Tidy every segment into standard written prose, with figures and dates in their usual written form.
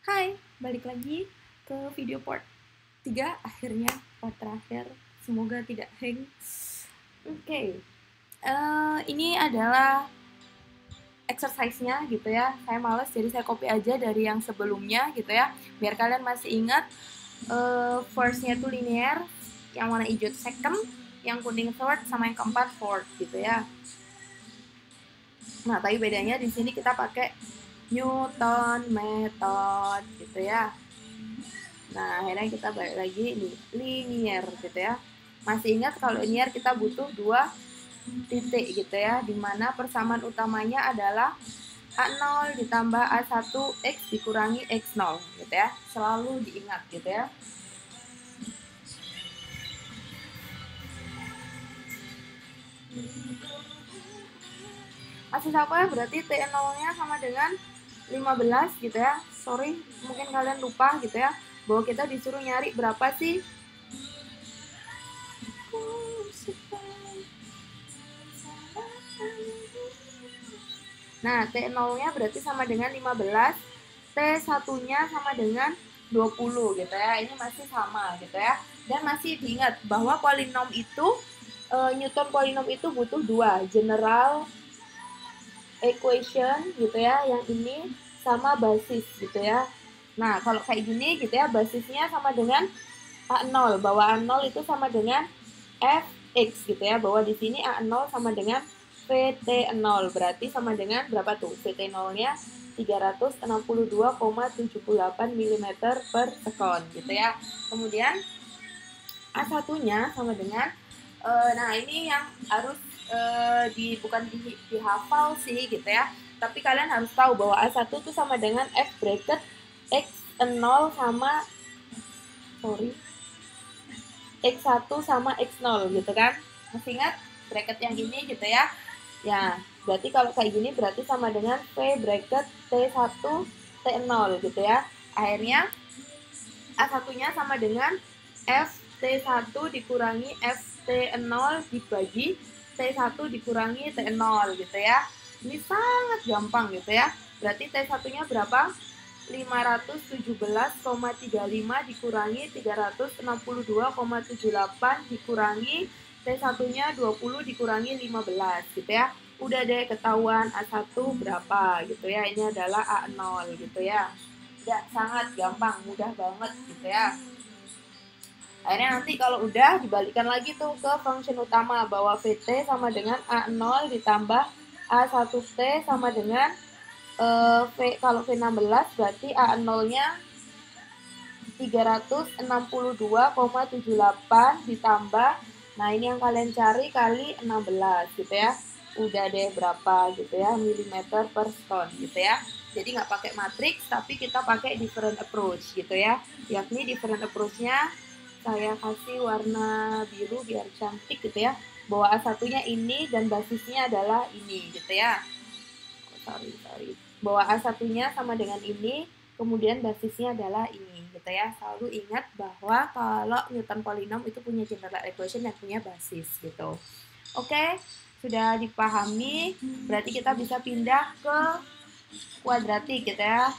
Hai, balik lagi ke video part 3, akhirnya part terakhir. Semoga tidak hang. Oke, ini adalah exercise-nya gitu ya. Saya males jadi saya copy aja dari yang sebelumnya gitu ya. Biar kalian masih ingat first-nya tuh linear, yang warna hijau second, yang kuning third, sama yang keempat fourth gitu ya. Nah, tapi bedanya di sini kita pakai Newton method gitu ya. Nah, akhirnya kita balik lagi nih, linear gitu ya. Masih ingat kalau linear kita butuh dua titik gitu ya, dimana persamaan utamanya adalah A0 ditambah A1 X dikurangi X0 gitu ya. Selalu diingat gitu ya. Masih sama ya, berarti T0-nya sama dengan 15 gitu ya. Sorry, mungkin kalian lupa gitu ya, bahwa kita disuruh nyari berapa sih. Nah, T0-nya berarti sama dengan 15, T1-nya sama dengan 20 gitu ya. Ini masih sama gitu ya. Dan masih diingat bahwa polinom itu, Newton polinom itu butuh dua, general equation gitu ya, yang ini sama basis gitu ya. Nah, kalau kayak gini gitu ya, basisnya sama dengan A0, bahwa A0 itu sama dengan Fx gitu ya, bahwa di sini A0 sama dengan VT0, berarti sama dengan berapa tuh? VT0-nya 362,78 mm per sekon gitu ya. Kemudian A1-nya sama dengan, nah ini yang harus bukan dihafal sih gitu ya, tapi kalian harus tahu bahwa A1 itu sama dengan F bracket X0 sama, X1 sama X0 gitu kan. Masih ingat bracket yang ini gitu ya. Ya, berarti kalau kayak gini berarti sama dengan V bracket T1 T0 gitu ya. Akhirnya A1-nya sama dengan F T1 dikurangi F T0 dibagi T1 dikurangi T0 gitu ya. Ini sangat gampang gitu ya. Berarti T1-nya berapa? 517,35 dikurangi 362,78 dikurangi T1-nya 20 dikurangi 15 gitu ya. Udah deh ketahuan A1 berapa gitu ya. Ini adalah A0 gitu ya. Udah sangat gampang, mudah banget gitu ya. Akhirnya nanti kalau udah dibalikkan lagi tuh ke function utama, bahwa VT sama dengan A0 ditambah A1T sama dengan kalau V16 berarti A0-nya 362,78 ditambah, nah ini yang kalian cari kali 16 gitu ya. Udah deh berapa gitu ya, milimeter per sekon gitu ya. Jadi nggak pakai matriks, tapi kita pakai different approach gitu ya. Yakni different approach-nya saya kasih warna biru biar cantik gitu ya. Bahwa A1-nya ini dan basisnya adalah ini gitu ya. Sorry. Bahwa A1-nya sama dengan ini, kemudian basisnya adalah ini gitu ya. Selalu ingat bahwa kalau Newton polinom itu punya general equation yang punya basis gitu. Oke, sudah dipahami, berarti kita bisa pindah ke kuadratik gitu ya.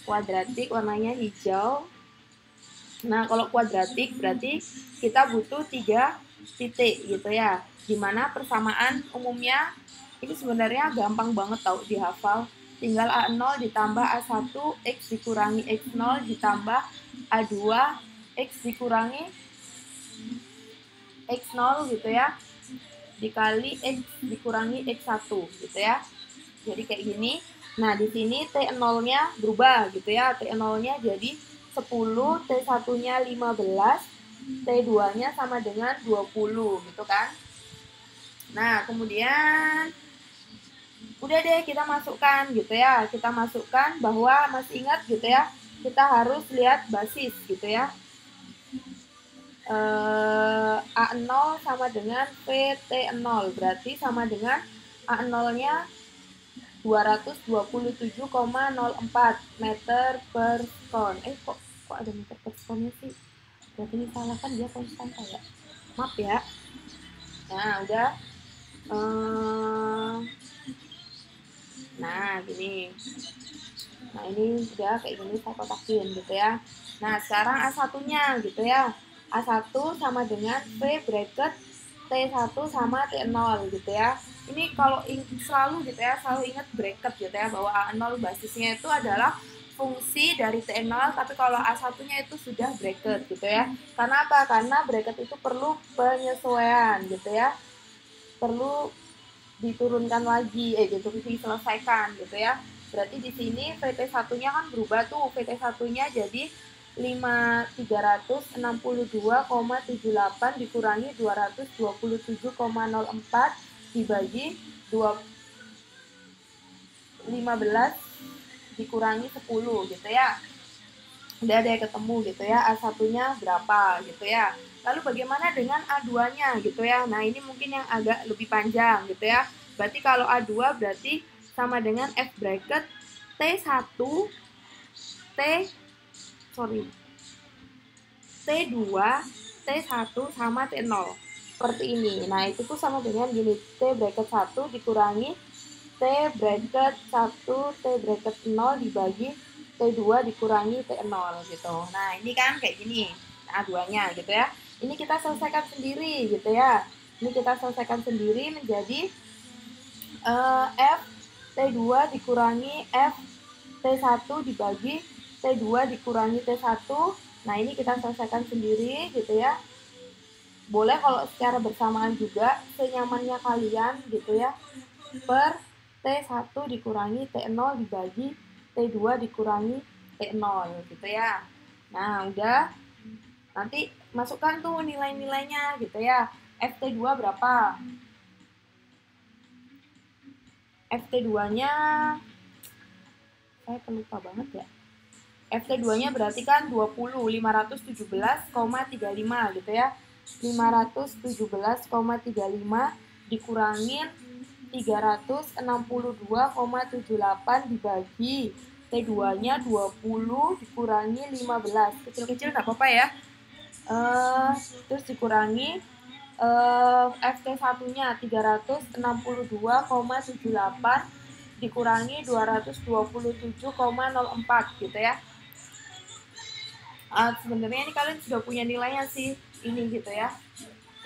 Kuadratik warnanya hijau. Nah, kalau kuadratik berarti kita butuh 3 titik gitu ya. Dimana persamaan umumnya ini sebenarnya gampang banget tau dihafal. Tinggal A0 ditambah A1 X dikurangi X0 ditambah A2 X dikurangi X0 gitu ya, dikali X dikurangi X1 gitu ya. Jadi kayak gini. Nah, di sini T0-nya berubah gitu ya. T0-nya jadi 10, T1-nya 15, T2-nya sama dengan 20 gitu kan. Nah, kemudian udah deh kita masukkan gitu ya. Kita masukkan bahwa masih ingat gitu ya, kita harus lihat basis gitu ya. A0 sama dengan VT0 berarti sama dengan A0-nya 227,04 meter per sekon. Kok ada meter per sekonnya sih? Berarti ini salah kan, dia konstanta ya. Maaf ya. Nah, udah. Nah, gini. Nah ini udah kayak gini saya kotakin gitu ya. Nah sekarang A1-nya gitu ya. A1 sama dengan V bracket T1 sama T0 gitu ya. Ini kalau selalu gitu ya, selalu ingat bracket gitu ya, bahwa A0 basisnya itu adalah fungsi dari T0, tapi kalau A1-nya itu sudah bracket gitu ya. Karena apa? Karena bracket itu perlu penyesuaian gitu ya. Perlu diturunkan lagi, gitu, diselesaikan gitu ya. Berarti di sini VT1-nya kan berubah tuh, VT1-nya jadi 5.362,78 dikurangi 227,04 dibagi 15 dikurangi 10 gitu ya. Udah deh ketemu gitu ya, A1-nya berapa gitu ya. Lalu bagaimana dengan A2-nya gitu ya. Nah ini mungkin yang agak lebih panjang gitu ya. Berarti kalau A2 berarti sama dengan F bracket T1 T2 T1 sama T0 seperti ini. Nah itu tuh sama dengan gini, T bracket 1 dikurangi T bracket 1 T bracket 0 dibagi T2 dikurangi T0 gitu. Nah ini kan kayak gini A2-nya gitu ya. Ini kita selesaikan sendiri gitu ya. Ini kita selesaikan sendiri menjadi F T2 dikurangi F T1 dibagi T2 dikurangi T1. Nah ini kita selesaikan sendiri gitu ya. Boleh kalau secara bersamaan juga, senyamannya kalian gitu ya. Per T1 dikurangi T0 dibagi T2 dikurangi T0 gitu ya. Nah udah, nanti masukkan tuh nilai-nilainya gitu ya. FT2 berapa? FT2-nya saya pelupa banget ya. FT2-nya berarti kan 20, 517,35 gitu ya. 517,35 dikurangin 362,78 dibagi T2-nya 20 dikurangi 15. Kecil-kecil nggak apa-apa ya. Terus dikurangi FT1-nya 362,78 dikurangi 227,04 gitu ya. Sebenarnya ini kalian sudah punya nilainya sih ini gitu ya,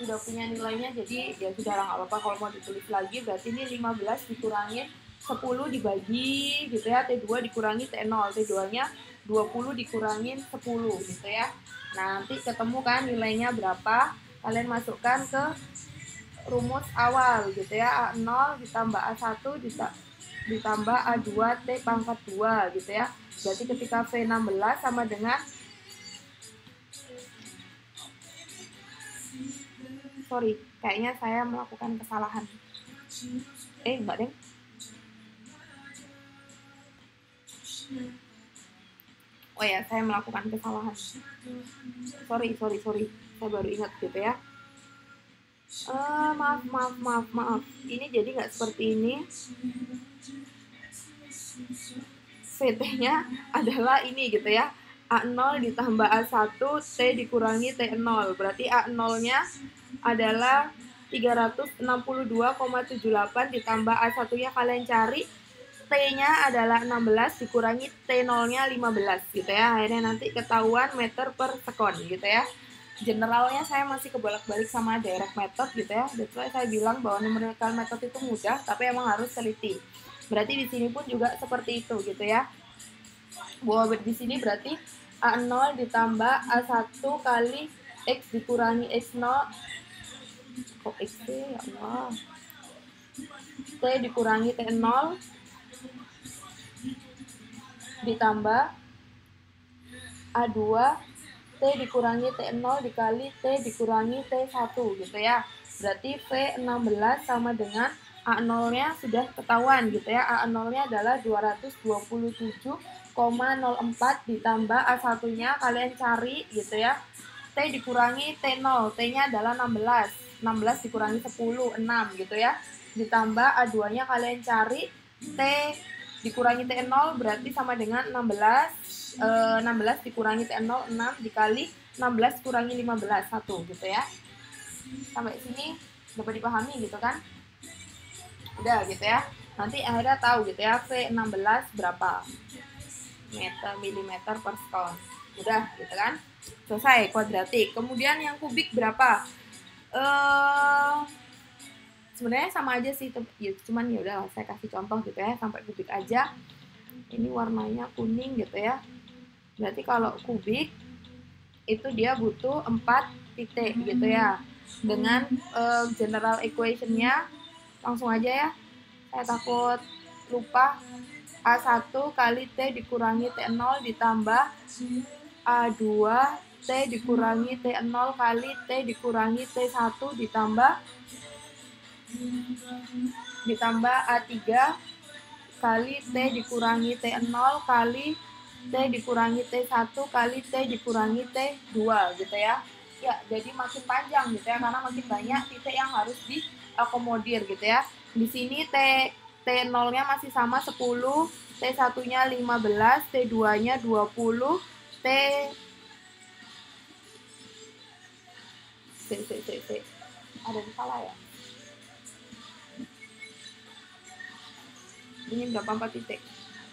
sudah punya nilainya, jadi ya sudah lah, nggak apa-apa kalau mau ditulis lagi. Berarti ini 15 dikurangi 10 dibagi gitu ya, T2 dikurangi T0, T2-nya 20 dikurangin 10 gitu ya. Nah nanti ketemu kan nilainya berapa, kalian masukkan ke rumus awal gitu ya. A0 ditambah A1 ditambah A2 T pangkat 2 gitu ya. Berarti ketika V16 sama dengan, sorry, kayaknya saya melakukan kesalahan. Enggak deh. Oh ya, saya melakukan kesalahan. Sorry. Saya baru ingat gitu ya. Maaf. Ini jadi nggak seperti ini. VT-nya adalah ini gitu ya. A0 ditambah A1 T dikurangi T0. Berarti A0-nya adalah 362,78 ditambah A1-nya kalian cari. T-nya adalah 16 dikurangi T0-nya 15 gitu ya. Akhirnya nanti ketahuan meter per sekon gitu ya. Generalnya saya masih kebolak-balik sama direct method gitu ya. That's why saya bilang bahwa numerical method itu mudah, tapi emang harus teliti. Berarti di sini pun juga seperti itu gitu ya. Bahwa di sini berarti A0 ditambah A1 kali X dikurangi X0. Kok X ya Allah. T dikurangi T0 ditambah A2 T dikurangi T0 dikali T dikurangi T1 gitu ya. Berarti V16 sama dengan A0-nya sudah ketahuan gitu ya. A0-nya adalah 227,04 ditambah A1-nya kalian cari gitu ya. T dikurangi T0, T-nya adalah 16. 16 dikurangi 10, 6 gitu ya. Ditambah A2-nya kalian cari, T dikurangi T0 berarti sama dengan 16. 16 dikurangi T0, 6 dikali 16 kurangi 15, 1 gitu ya. Sampai sini dapat dipahami gitu kan? Udah gitu ya. Nanti akhirnya tahu gitu ya V16 berapa. milimeter per sekon. Udah gitu kan, selesai kuadratik. Kemudian yang kubik berapa? Sebenarnya sama aja sih, ya, cuman ya udah saya kasih contoh gitu ya, sampai kubik aja. Ini warnanya kuning gitu ya. Berarti kalau kubik itu dia butuh 4 titik gitu ya. Dengan general equation-nya langsung aja ya. Saya takut lupa. A1 kali T dikurangi T0 ditambah A2 T dikurangi T0 kali T dikurangi T1 ditambah A3 kali T dikurangi T0 kali T dikurangi T1 kali T dikurangi T2 gitu ya. Ya, jadi makin panjang gitu ya, karena makin banyak titik yang harus diakomodir gitu ya. Di sini T0-nya masih sama 10, T1-nya 15, T2-nya 20, ada yang salah ya? Ini berapa? 4 titik?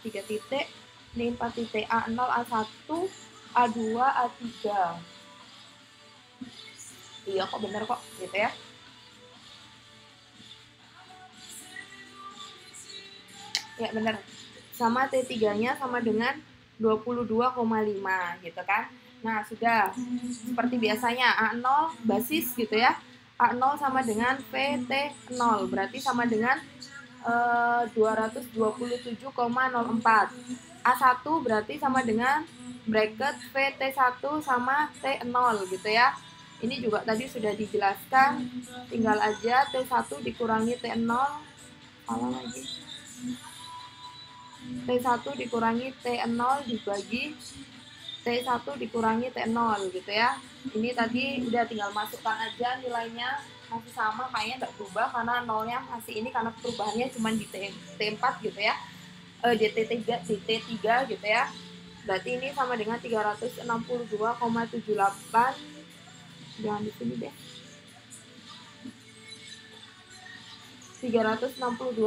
3 titik. Ini 4 titik. A0, A1, A2, A3. Iya kok, bener kok gitu ya. Ya bener. Sama T3-nya sama dengan 22,5 gitu kan. Nah, sudah seperti biasanya A0 basis gitu ya. A0 sama dengan VT0, berarti sama dengan 227,04. A1 berarti sama dengan bracket VT1 sama T0 gitu ya. Ini juga tadi sudah dijelaskan, tinggal aja T1 dikurangi T0, salah lagi. T1 dikurangi T0 dibagi T1 dikurangi T0 gitu ya. Ini tadi udah tinggal masukkan aja nilainya, masih sama, kayaknya nggak berubah karena nolnya masih ini karena perubahannya cuma di T4 gitu ya. Di T3 gitu ya. Berarti ini sama dengan 362,78. Jangan di sini deh. 362,78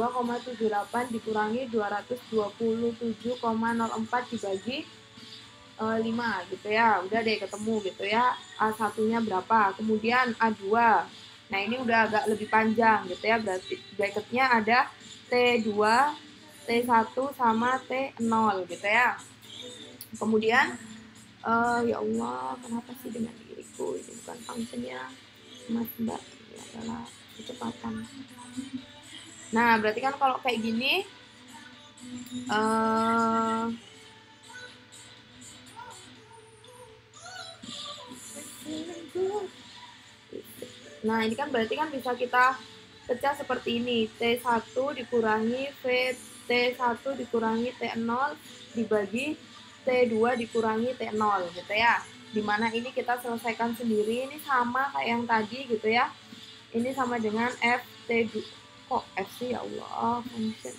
dikurangi 227,04 dibagi 5 gitu ya. Udah deh ketemu gitu ya. A1-nya berapa? Kemudian A2. Nah, ini udah agak lebih panjang gitu ya. Berarti bracketnya ada T2, T1 sama T0 gitu ya. Kemudian ya Allah, kenapa sih dengan diriku? Ini bukan fungsinya Mas Mbak, ini adalah kecepatan. Nah, berarti kan kalau kayak gini nah, ini kan berarti kan bisa kita pecah seperti ini. T1 dikurangi T1 dikurangi T0 dibagi T2 dikurangi T0 gitu ya. Dimana ini kita selesaikan sendiri, ini sama kayak yang tadi gitu ya. Ini sama dengan FT2, kok F sih ya Allah, function.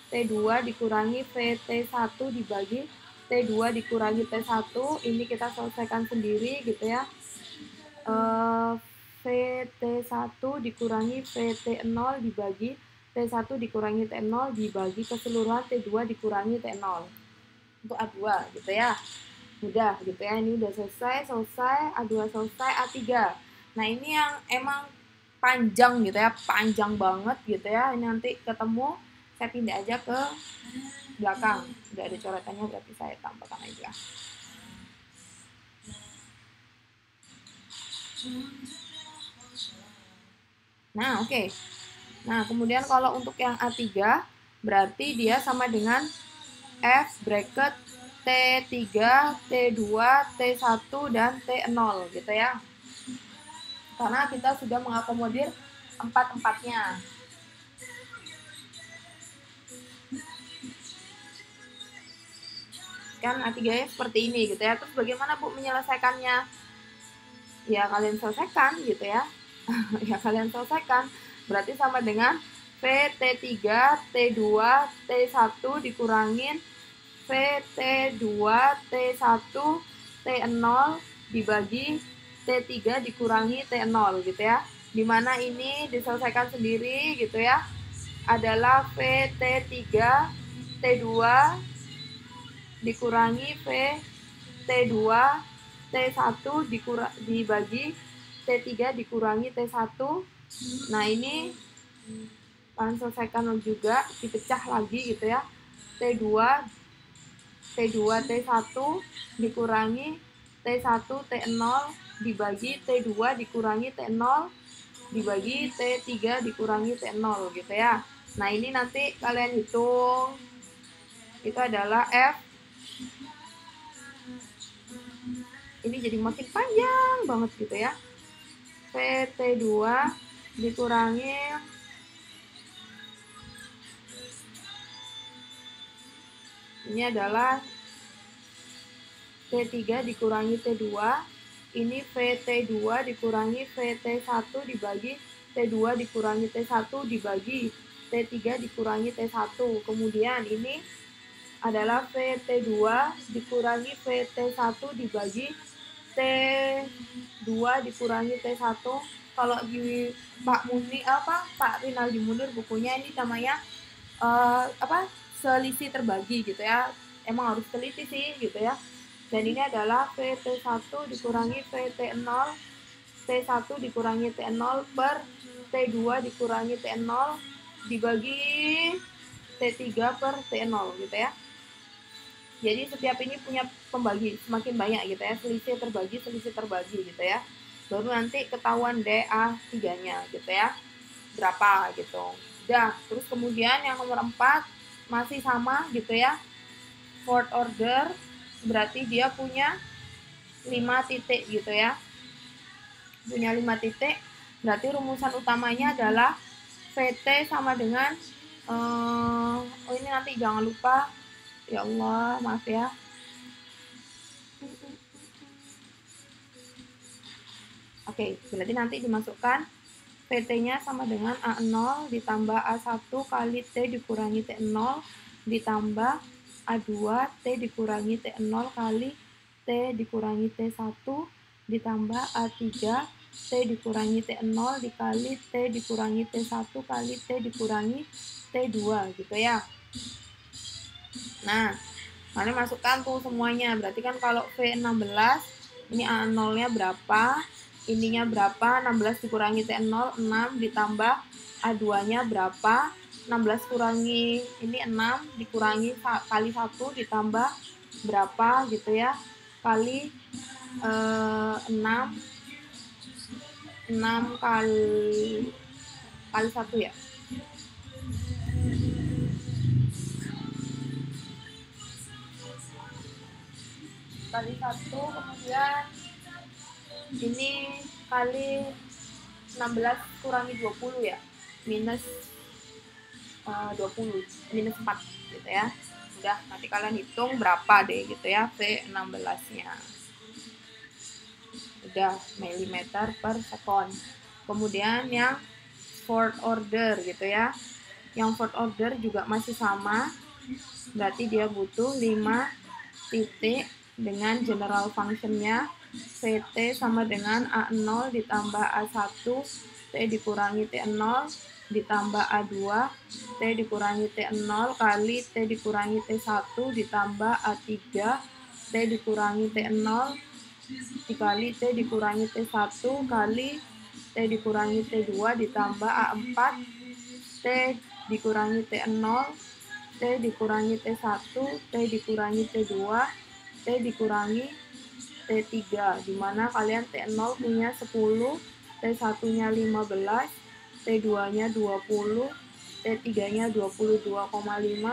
T2 dikurangi VT1 dibagi T2 dikurangi T1, ini kita selesaikan sendiri gitu ya. VT1 dikurangi VT0 dibagi T1 dikurangi T0 dibagi keseluruhan T2 dikurangi T0 untuk A2 gitu ya. Udah gitu ya, ini udah selesai, A2 selesai, A3. Nah, ini yang emang panjang gitu ya, panjang banget gitu ya. Ini nanti ketemu, saya pindah aja ke belakang. Udah ada coretannya, berarti saya tambahkan aja. Nah, oke. Nah, kemudian kalau untuk yang A3, berarti dia sama dengan F bracket T3, T2, T1, dan T0 gitu ya. Karena kita sudah mengakomodir empat-empatnya. Kan A3-nya seperti ini gitu ya. Terus bagaimana Bu menyelesaikannya? Ya kalian selesaikan gitu ya. Ya kalian selesaikan. Berarti sama dengan VT3, T2, T1 dikurangin VT2, T1, T0 dibagi T3 dikurangi T0 gitu ya. Dimana ini diselesaikan sendiri gitu ya. Adalah VT3, T2, dikurangi V T2 T1 dibagi T3 dikurangi T1. Nah, ini kalian selesaikan juga, dipecah lagi gitu ya. T2 T1 dikurangi T1 T0 dibagi T2 dikurangi T0 dibagi T3 dikurangi T0 gitu ya. Nah, ini nanti kalian hitung, itu adalah F. Ini jadi makin panjang banget gitu ya. PT2 dikurangi ini adalah T3 dikurangi T2. Ini VT2 dikurangi VT1 dibagi T2 dikurangi T1 dibagi T3 dikurangi T1. Kemudian ini adalah VT2 dikurangi VT1 dibagi T2 dikurangi T1. Kalau di Pak Rinaldi Munir bukunya ini namanya selisih terbagi gitu ya. Emang harus teliti sih gitu ya. Dan ini adalah VT1 dikurangi VT0 T1 dikurangi T0 per T2 dikurangi T0 dibagi T3 per T0 gitu ya. Jadi setiap ini punya pembagi, semakin banyak gitu ya, selisih terbagi gitu ya. Baru nanti ketahuan DA3-nya gitu ya, berapa gitu. Udah, terus kemudian yang nomor 4 masih sama gitu ya. Fourth order, berarti dia punya 5 titik gitu ya. Punya 5 titik, berarti rumusan utamanya adalah VT sama dengan, ini nanti jangan lupa, ya Allah, maaf ya. Oke, berarti nanti dimasukkan VT-nya sama dengan A0 ditambah A1 kali T dikurangi T0 ditambah A2 T dikurangi T0 kali T dikurangi T1 ditambah A3 T dikurangi T0 dikali T dikurangi T1 kali T dikurangi T2 gitu ya. Nah, kalian masukkan tuh semuanya. Berarti kan kalau V16 ini A0-nya berapa? Ininya berapa? 16 dikurangi T0 6 ditambah A2-nya berapa? 16 kurangi ini 6 dikurangi kali 1 ditambah berapa gitu ya? Kali 6 kali 1 ya. Kali 1, kemudian ini kali 16 kurangi 20 ya, minus 20, minus 4 gitu ya. Udah, nanti kalian hitung berapa deh gitu ya V16-nya. Udah, milimeter per second. Kemudian yang fourth order gitu ya. Yang fourth order juga masih sama, berarti dia butuh 5 titik dengan general functionnya VT sama dengan A0 ditambah A1 T dikurangi T0 ditambah A2 T dikurangi T0 kali T dikurangi T1 ditambah A3 T dikurangi T0 dikali T dikurangi T1 kali T dikurangi T2 ditambah A4 T dikurangi T0 T dikurangi T1 T dikurangi T2 T dikurangi T3, dimana kalian T0 punya 10, T1-nya 15, T2-nya 20, T3-nya 22,5,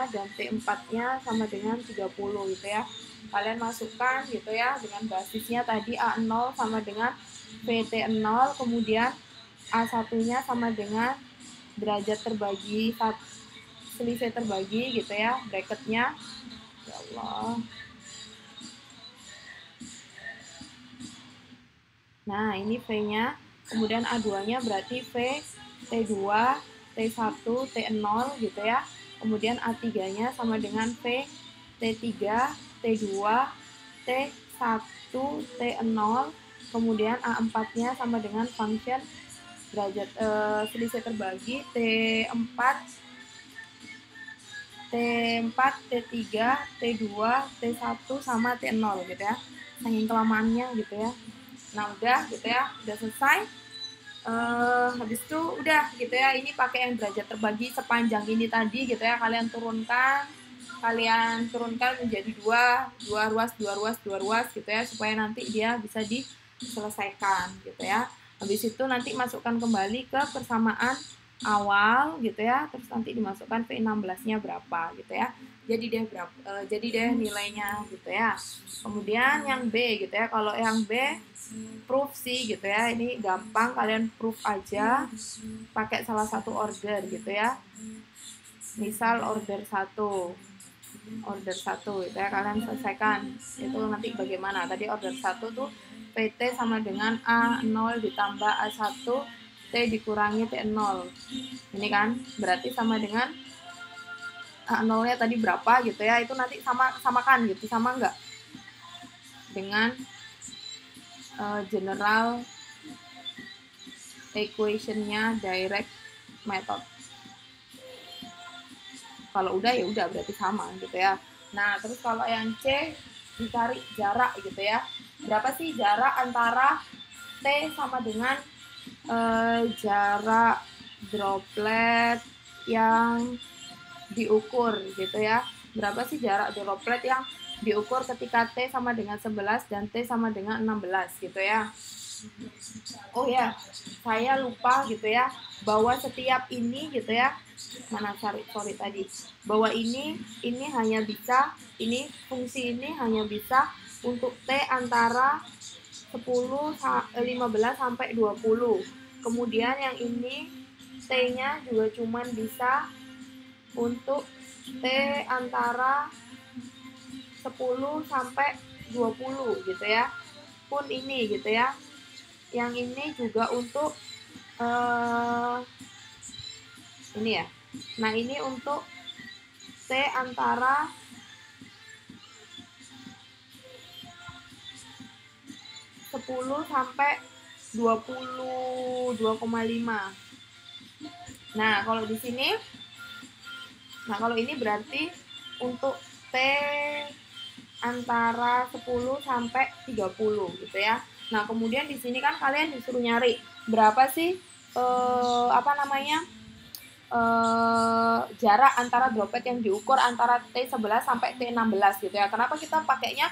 dan T4-nya sama dengan 30 gitu ya. Kalian masukkan gitu ya, dengan basisnya tadi A0 sama dengan VT0, kemudian A1-nya sama dengan derajat terbagi, selisih terbagi gitu ya, bracketnya. Ya Allah. Nah, ini V-nya. Kemudian A2-nya berarti V, T2, T1, T0 gitu ya. Kemudian A3-nya sama dengan V, T3, T2, T1, T0. Kemudian A4-nya sama dengan function derajat selisih terbagi T4 T4, T3, T2, T1 sama T0 gitu ya. Saking kelamaannya gitu ya. Nah udah gitu ya, udah selesai. Habis itu udah gitu ya, ini pakai yang derajat terbagi sepanjang ini tadi gitu ya, kalian turunkan menjadi dua ruas gitu ya, supaya nanti dia bisa diselesaikan gitu ya. Habis itu nanti masukkan kembali ke persamaan awal gitu ya, terus nanti dimasukkan V16-nya berapa gitu ya. Jadi deh nilainya gitu ya. Kemudian yang B gitu ya, kalau yang B proof sih gitu ya, ini gampang, kalian proof aja pakai salah satu order gitu ya. Misal order 1 gitu ya, kalian selesaikan itu nanti bagaimana. Tadi order 1 tuh PT sama dengan A0 ditambah A1 T dikurangi T0, ini kan berarti sama dengan A0 nya tadi berapa gitu ya, itu nanti samakan gitu, sama enggak dengan general equation-nya direct method. Kalau udah ya udah berarti sama gitu ya. Nah, terus kalau yang C dicari jarak gitu ya. Berapa sih jarak antara T sama dengan jarak droplet yang diukur gitu ya. Berapa sih jarak droplet yang diukur ketika T sama dengan 11 dan T sama dengan 16 gitu ya. Oh ya, saya lupa gitu ya, bahwa setiap ini gitu ya, sorry tadi, bahwa ini hanya bisa, ini fungsi ini hanya bisa untuk T antara 10, 15 sampai 20. Kemudian yang ini T-nya juga cuman bisa untuk T antara 10 sampai 20 gitu ya. Pun ini gitu ya. Yang ini juga untuk ini ya. Nah, ini untuk T antara 10 sampai 22,5. Nah, kalau di sini, kalau ini berarti untuk T antara 10 sampai 30 gitu ya. Nah, kemudian di sini kan kalian disuruh nyari berapa sih jarak antara droplet yang diukur antara T11 sampai T16 gitu ya. Kenapa kita pakainya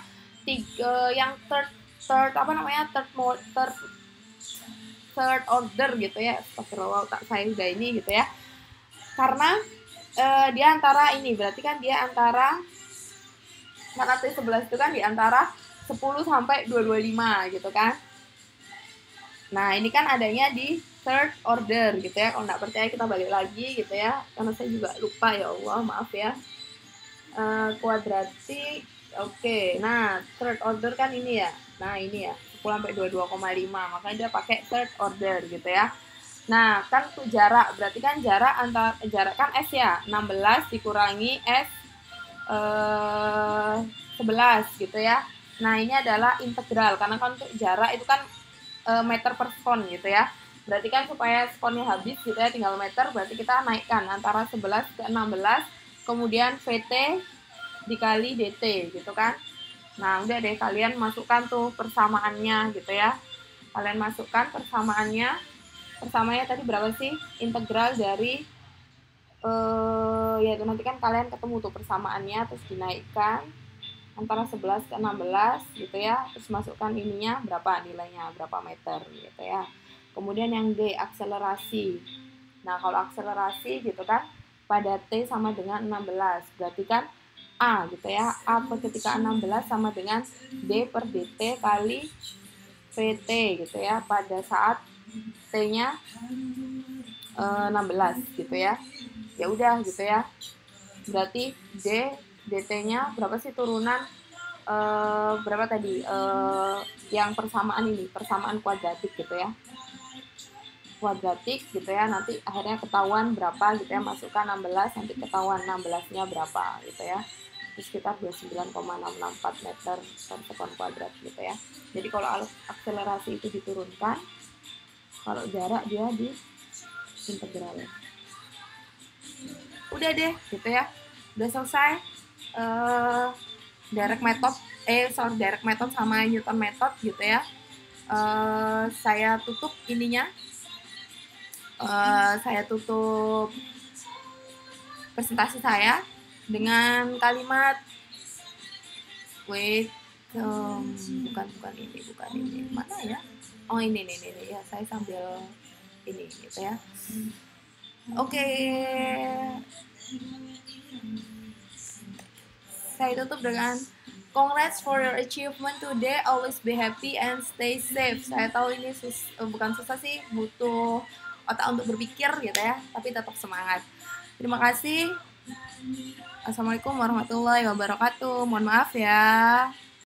yang third order gitu ya. Astagfirullah, saya udah ini gitu ya. Karena dia antara ini, berarti kan dia antara T11 itu kan di antara 10 sampai 225 gitu kan. Nah, ini kan adanya di third order gitu ya. Kalau nggak percaya kita balik lagi gitu ya. Karena saya juga lupa, ya Allah, maaf ya. Kuadratik. Oke. Nah, third order kan ini ya. Nah, ini ya. 10 sampai 22,5. Makanya dia pakai third order gitu ya. Nah, kan tuh jarak. Berarti kan jarak kan S ya. 16 dikurangi S 11 gitu ya. Nah, ini adalah integral. Karena kan untuk jarak itu kan meter per skon gitu ya. Berarti kan supaya skonnya habis gitu ya, tinggal meter, berarti kita naikkan antara 11 ke 16, kemudian VT dikali DT gitu kan. Nah, udah deh, kalian masukkan tuh persamaannya gitu ya. Kalian masukkan persamaannya tadi berapa sih? Integral dari ya itu nanti kan kalian ketemu tuh persamaannya, terus dinaikkan antara 11 ke 16 gitu ya, terus masukkan ininya berapa nilainya, berapa meter gitu ya. Kemudian yang D, akselerasi. Nah, kalau akselerasi gitu kan pada T sama dengan 16, berarti kan A gitu ya, A per ketika 16 sama dengan D per DT kali VT gitu ya, pada saat T-nya 16 gitu ya. Ya udah gitu ya. Berarti DT-nya berapa sih turunan berapa tadi yang persamaan kuadratik gitu ya, gitu ya. Nanti akhirnya ketahuan berapa gitu ya, masukkan 16, nanti ketahuan 16-nya berapa gitu ya, itu sekitar 29,664 meter per sekon kuadrat gitu ya. Jadi kalau akselerasi itu diturunkan, kalau jarak dia di integral. Udah deh gitu ya. Udah selesai direct method sama Newton method gitu ya. Saya tutup ininya. Saya tutup presentasi saya dengan kalimat bukan ini mana ya, ini ya, saya sambil ini gitu ya. Oke. Saya tutup dengan congrats for your achievement today, always be happy and stay safe. Saya tahu ini bukan susah sih, butuh otak untuk berpikir gitu ya, tapi tetap semangat. Terima kasih. Assalamualaikum warahmatullahi wabarakatuh. Mohon maaf ya.